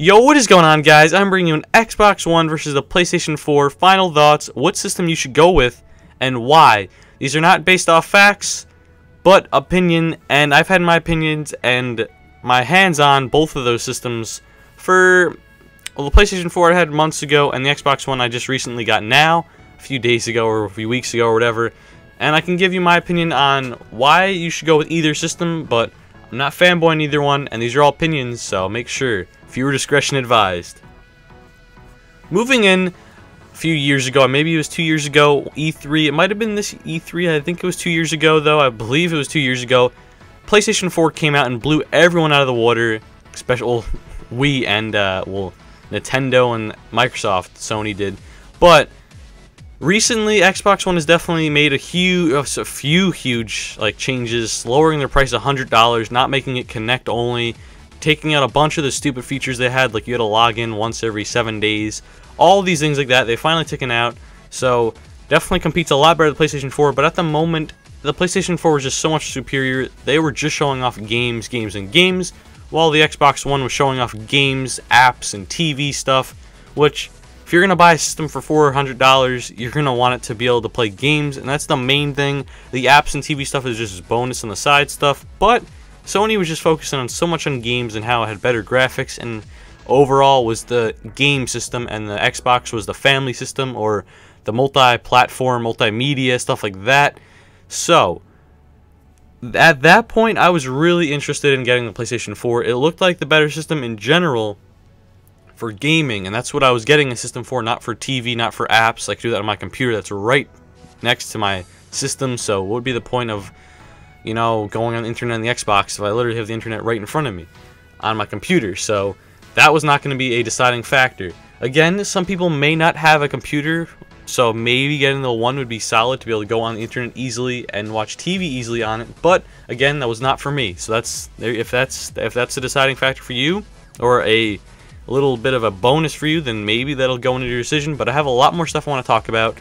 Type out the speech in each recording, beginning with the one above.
Yo, what is going on, guys? I'm bringing you an Xbox One versus the PlayStation 4 final thoughts, what system you should go with, and why. These are not based off facts, but opinion, and I've had my opinions and my hands on both of those systems for, well, the PlayStation 4 I had months ago, and the Xbox One I just recently got now, a few days ago or a few weeks ago or whatever, and I can give you my opinion on why you should go with either system, but I'm not fanboying either one, and these are all opinions, so make sure. Viewer discretion advised. Moving in a few years ago, maybe it was 2 years ago, E3, it might have been this E3, I think it was 2 years ago though, I believe it was 2 years ago, PlayStation 4 came out and blew everyone out of the water, especially Wii and, well, Nintendo and Microsoft, Sony did, but recently Xbox One has definitely made a few huge like changes, lowering their price $100, not making it Connect only, taking out a bunch of the stupid features they had, like you had to log in once every 7 days. All these things like that, they finally taken out. So definitely competes a lot better than the PlayStation 4. But at the moment, the PlayStation 4 was just so much superior. They were just showing off games, while the Xbox One was showing off games, apps, and TV stuff. Which, if you're gonna buy a system for $400, you're gonna want it to be able to play games, and that's the main thing. The apps and TV stuff is just bonus on the side stuff, but Sony was just focusing on so much on games and how it had better graphics, and overall was the game system, and the Xbox was the family system, or the multi-platform, multimedia, stuff like that. So, at that point, I was really interested in getting the PlayStation 4. It looked like the better system in general for gaming, and that's what I was getting a system for, not for TV, not for apps. I could do that on my computer that's right next to my system, so what would be the point of, you know, going on the internet on the Xbox if I literally have the internet right in front of me on my computer? So that was not going to be a deciding factor. Again, some people may not have a computer, so maybe getting the one would be solid to be able to go on the internet easily and watch TV easily on it. But again, that was not for me. So that's if that's a deciding factor for you, or a little bit of a bonus for you, then maybe that'll go into your decision. But I have a lot more stuff I want to talk about.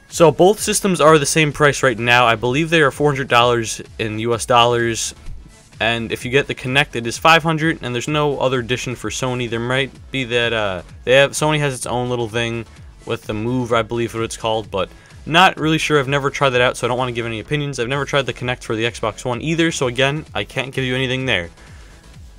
So both systems are the same price right now. I believe they are $400 in US dollars, and if you get the Kinect, it is $500, and there's no other addition for Sony. There might be that Sony has its own little thing with the Move, I believe what it's called, but not really sure. I've never tried that out, so I don't want to give any opinions. I've never tried the Kinect for the Xbox One either, so again, I can't give you anything there.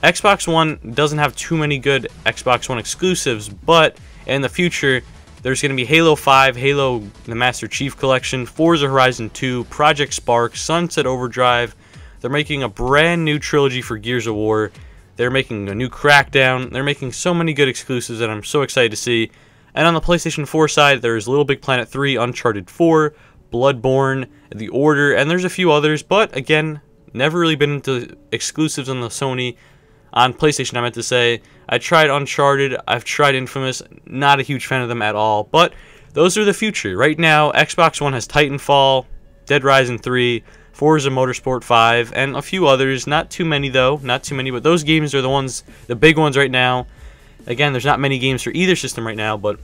Xbox One doesn't have too many good Xbox One exclusives, but in the future, there's going to be Halo 5, Halo the Master Chief Collection, Forza Horizon 2, Project Spark, Sunset Overdrive. They're making a brand new trilogy for Gears of War. They're making a new Crackdown. They're making so many good exclusives that I'm so excited to see. And on the PlayStation 4 side, there's Little Big Planet 3, Uncharted 4, Bloodborne, The Order, and there's a few others. But again, never really been into exclusives on the Sony. On PlayStation, I meant to say. I tried Uncharted, I've tried Infamous, not a huge fan of them at all, but those are the future. Right now, Xbox One has Titanfall, Dead Rising 3, Forza Motorsport 5, and a few others. Not too many though, not too many, but those games are the big ones right now. Again, there's not many games for either system right now, but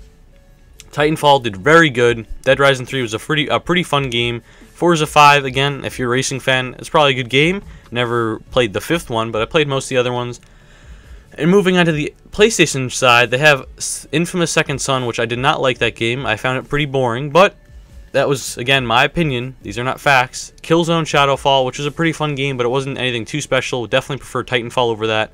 Titanfall did very good. Dead Rising 3 was a pretty fun game. Forza 5, again, if you're a racing fan, it's probably a good game. Never played the 5th one, but I played most of the other ones. And moving on to the PlayStation side, they have Infamous Second Son, which I did not like that game. I found it pretty boring, but that was, again, my opinion. These are not facts. Killzone Shadowfall, which was a pretty fun game, but it wasn't anything too special. Definitely prefer Titanfall over that.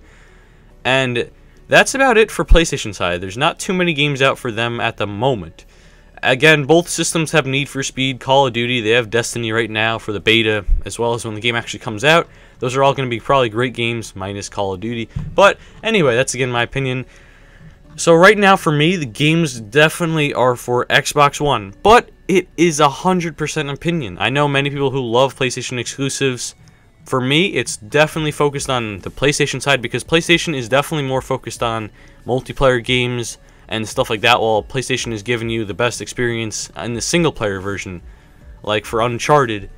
And that's about it for PlayStation side. There's not too many games out for them at the moment. Again, both systems have Need for Speed, Call of Duty. They have Destiny right now for the beta, as well as when the game actually comes out. Those are all going to be probably great games, minus Call of Duty. But anyway, that's again my opinion. So right now for me, the games definitely are for Xbox One. But it is 100% opinion. I know many people who love PlayStation exclusives. For me, it's definitely focused on the PlayStation side, because PlayStation is definitely more focused on multiplayer games and stuff like that, while PlayStation is giving you the best experience in the single-player version, like for Uncharted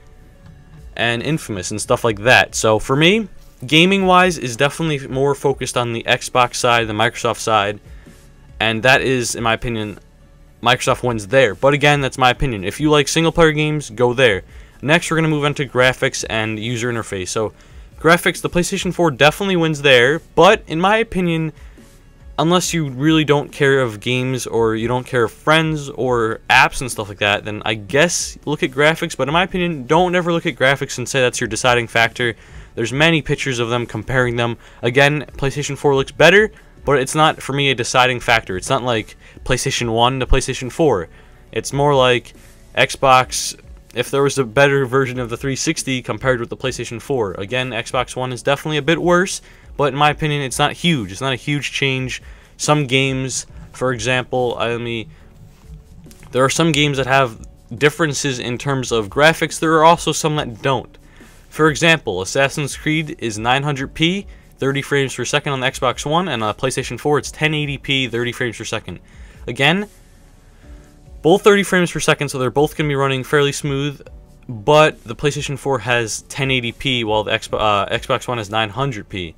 and Infamous and stuff like that. So for me, gaming-wise, is definitely more focused on the Xbox side, the Microsoft side, and that is, in my opinion, Microsoft wins there. But again, that's my opinion. If you like single-player games, go there. Next, we're going to move on to graphics and user interface. So, graphics, the PlayStation 4 definitely wins there, but in my opinion, unless you really don't care of games, or you don't care of friends or apps and stuff like that, then I guess look at graphics. But in my opinion, don't ever look at graphics and say that's your deciding factor. There's many pictures of them comparing them. Again, PlayStation 4 looks better, but it's not, for me, a deciding factor. It's not like PlayStation 1 to PlayStation 4. It's more like Xbox, if there was a better version of the 360 compared with the PlayStation 4. Again, Xbox One is definitely a bit worse, but in my opinion, it's not huge. It's not a huge change. Some games, for example, there are some games that have differences in terms of graphics. There are also some that don't. For example, Assassin's Creed is 900p, 30 frames per second on the Xbox One, and on PlayStation 4 it's 1080p, 30 frames per second. Again, both 30 frames per second, so they're both going to be running fairly smooth, but the PlayStation 4 has 1080p while the Xbox One has 900p.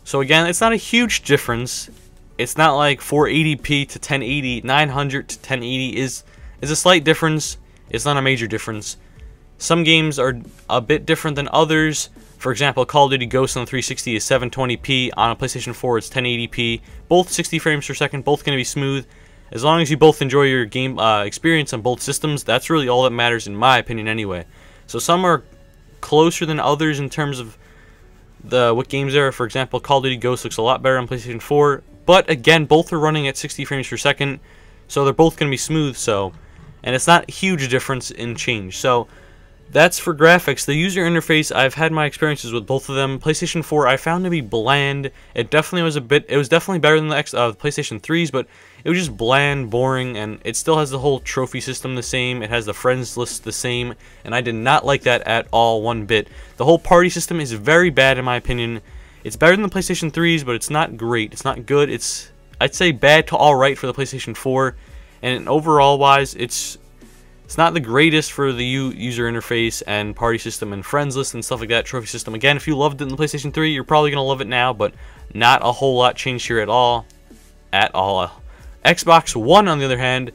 So again, it's not a huge difference. It's not like 480p to 1080, 900 to 1080 is a slight difference. It's not a major difference. Some games are a bit different than others. For example, Call of Duty Ghosts on the 360 is 720p. On a PlayStation 4, it's 1080p. Both 60 frames per second, both going to be smooth. As long as you both enjoy your game experience on both systems, that's really all that matters in my opinion anyway. So some are closer than others in terms of what games there are. For example, Call of Duty Ghosts looks a lot better on PlayStation 4. But again, both are running at 60 frames per second, so they're both going to be smooth. And it's not a huge difference in change. So that's for graphics. The user interface, I've had my experiences with both of them. PlayStation 4 I found to be bland. It definitely was definitely better than the PlayStation 3's, but it was just bland, boring, and it still has the whole trophy system the same. It has the friends list the same, and I did not like that at all one bit. The whole party system is very bad in my opinion. It's better than the PlayStation 3's, but it's not great. It's not good. I'd say bad to alright for the PlayStation 4, and overall wise, it's not the greatest for the user interface and party system and friends list and stuff like that, trophy system. Again, if you loved it in the PlayStation 3, you're probably going to love it now, but not a whole lot changed here at all. Xbox One, on the other hand,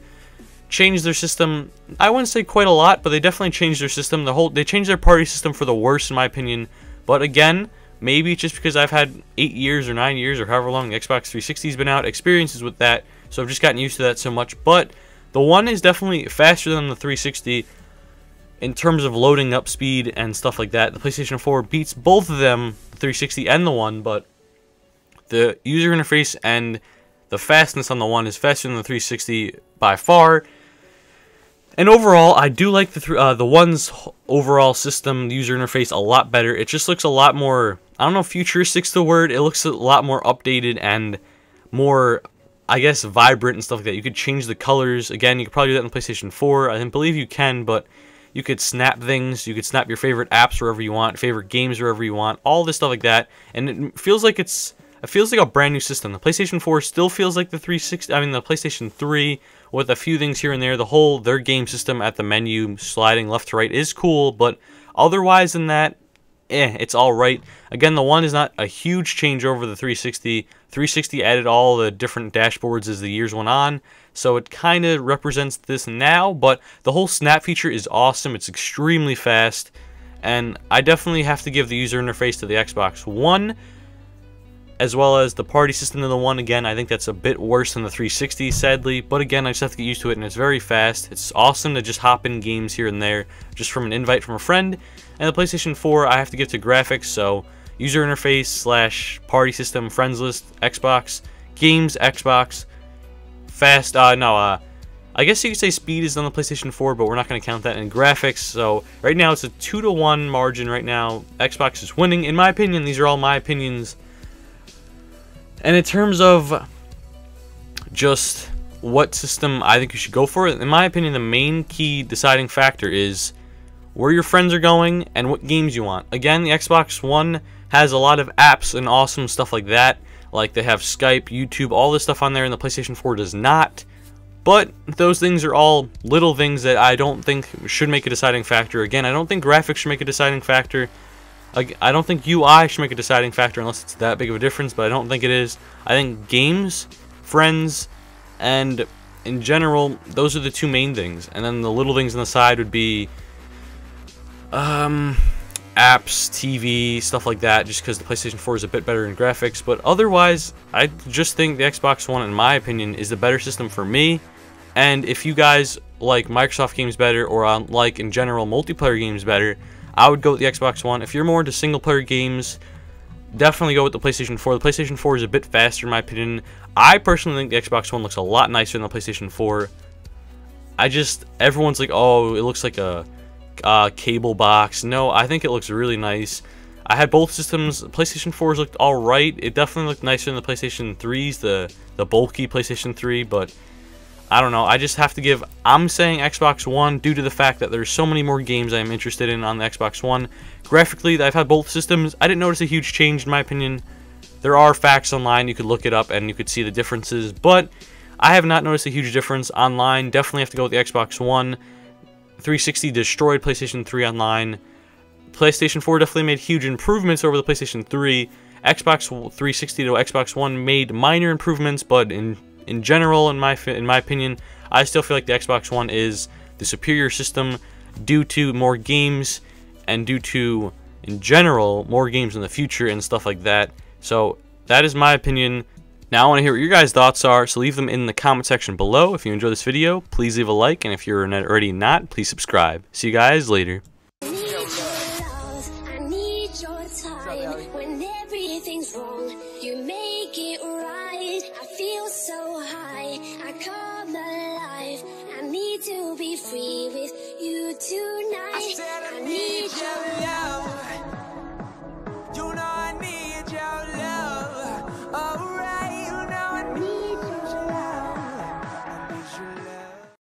changed their system. I wouldn't say quite a lot, but they definitely changed their system. They changed their party system for the worse, in my opinion. But again, maybe it's just because I've had 8 years or 9 years or however long the Xbox 360's been out, experiences with that, so I've just gotten used to that so much. But the One is definitely faster than the 360 in terms of loading up speed and stuff like that. The PlayStation 4 beats both of them, the 360 and the One, but the user interface and the fastness on the One is faster than the 360 by far. And overall, I do like the One's overall system, the user interface, a lot better. It just looks a lot more, I don't know if futuristic's the word, it looks a lot more updated and more, I guess, vibrant and stuff like that. You could change the colors. Again, you could probably do that in the PlayStation 4. I believe you can, but you could snap things. You could snap your favorite apps wherever you want, favorite games wherever you want, all this stuff like that. And it feels like a brand new system. The PlayStation 4 still feels like the the PlayStation 3 with a few things here and there. Their game system at the menu sliding left to right is cool, but otherwise than that, it's alright. Again, the One is not a huge change over the 360. 360 added all the different dashboards as the years went on, so it kind of represents this now, but the whole snap feature is awesome. It's extremely fast, and I definitely have to give the user interface to the Xbox One, as well as the party system of the One. Again, I think that's a bit worse than the 360, sadly, but again, I just have to get used to it, and it's very fast. It's awesome to just hop in games here and there, just from an invite from a friend. And the PlayStation 4, I have to give to graphics, so user interface / party system, friends list, Xbox, games, Xbox, fast, I guess you could say speed is on the PlayStation 4, but we're not going to count that in graphics. So right now it's a 2-to-1 margin right now. Xbox is winning, in my opinion. These are all my opinions. And in terms of just what system I think you should go for, in my opinion, the main key deciding factor is where your friends are going and what games you want. Again, the Xbox One has a lot of apps and awesome stuff like that. Like they have Skype, YouTube, all this stuff on there, and the PlayStation 4 does not. But those things are all little things that I don't think should make a deciding factor. Again, I don't think graphics should make a deciding factor. I don't think UI should make a deciding factor unless it's that big of a difference, but I don't think it is. I think games, friends, and in general, those are the two main things. And then the little things on the side would be apps, TV, stuff like that, just because the PlayStation 4 is a bit better in graphics. But otherwise, I just think the Xbox One, in my opinion, is the better system for me. And if you guys like Microsoft games better, or like in general multiplayer games better, I would go with the Xbox One. If you're more into single player games, definitely go with the PlayStation 4. The PlayStation 4 is a bit faster in my opinion. I personally think the Xbox One looks a lot nicer than the PlayStation 4. Everyone's like, oh, it looks like a cable box. No, I think it looks really nice. I had both systems. PlayStation 4s looked alright. It definitely looked nicer than the PlayStation 3s, the bulky PlayStation 3, but I don't know. I just have to give, I'm saying Xbox One due to the fact that there's so many more games I am interested in on the Xbox One. Graphically, I've had both systems. I didn't notice a huge change in my opinion. There are facts online, you could look it up and you could see the differences, but I have not noticed a huge difference online. Definitely have to go with the Xbox One. 360 destroyed PlayStation 3 online. PlayStation 4 definitely made huge improvements over the PlayStation 3. Xbox 360 to Xbox One made minor improvements, but in general, in my opinion, I still feel like the Xbox One is the superior system due to more games and due to, in general, more games in the future and stuff like that. So that is my opinion. Now I want to hear what your guys' thoughts are, so leave them in the comment section below. If you enjoyed this video, please leave a like, and if you're already not, please subscribe. See you guys later.